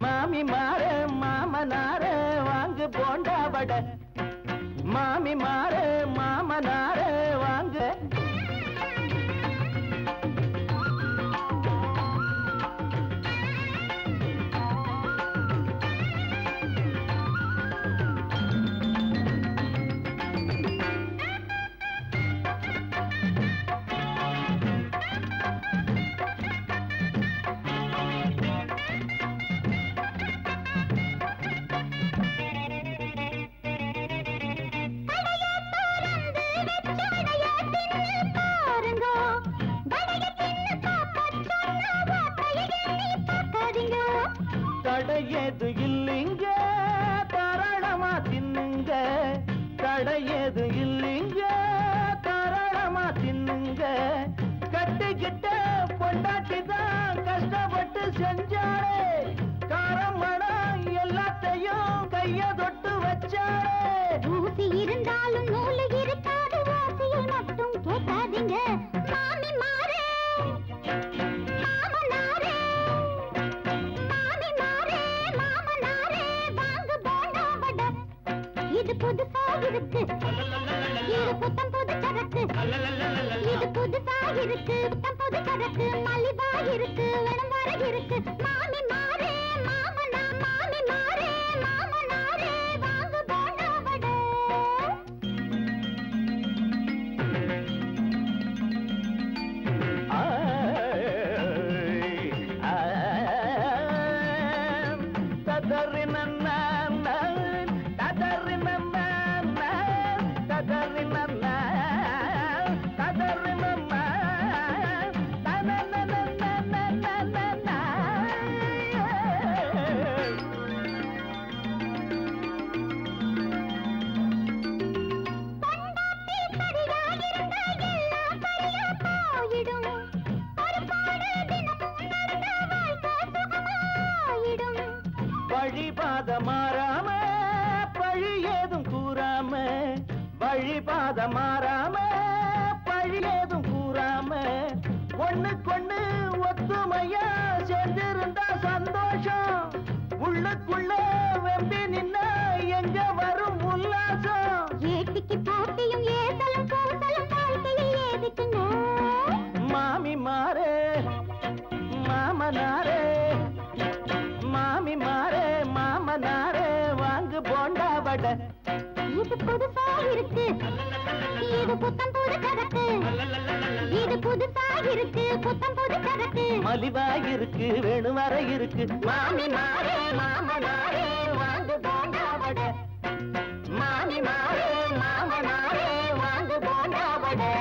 மாமி மாறு மாமனாரு வாங்கு போண்டா வடை மாமி மாறு மாமனாரு வாங்கு தடையது இல்லைங்க தாராளமா தின்னுங்க தடையது இல்லைங்க தாராளமா தின்னுங்க கட்டிக்கிட்ட பொண்டாட்டிதான் கஷ்டப்பட்டு செஞ்சாளே காரம் மடம் எல்லாத்தையும் கைய தொட்டு வச்சாளே ஊசி இருந்தாலும் நூலு இருக்காது ஓசையை மட்டும் கேட்காதீங்க மாமி மாறே புதுசா இருக்கு இது புத்தம் புது சரக்கு இது புதுசா இருக்கு புத்தம் புது சரக்கு மலிவா இருக்கு வேணும் வர இருக்கு மாமி மாறே மாமனா மாமி மாறே மாமனாரே வாங்க போண்டா வடை வழிபாத மாறாம பழி ஏதும் கூறாம வழிபாத மாறாம பழி ஏதும் கூறாம ஒண்ணுக்கொண்ணு ஒத்துமையா சேர்ந்திருந்தா சந்தோஷம் உள்ளுக்குள்ள வெம்பி நின்ன எங்க வரும் உல்லாசம் ஏட்டிக்கு போட்டியும் ஏதலும் கூட்டலும் வாழ்க்கையில் ஏதுக்குங்க மாமி மாறே மாமனாரே மாமி மாறே மாமனாரே வாங்கு போண்டா வடை இது புதுசா இருக்கு இது புத்தம் புது சரக்கு இது புதுசா இருக்கு புத்தம் புது சரக்கு மலிவா இருக்கு வேணும் வர இருக்கு மாமி மாறே மாமனாரே வாங்கு போண்டா வடை மாமி மாறே மாமனாரே வாங்கு போண்டா வடை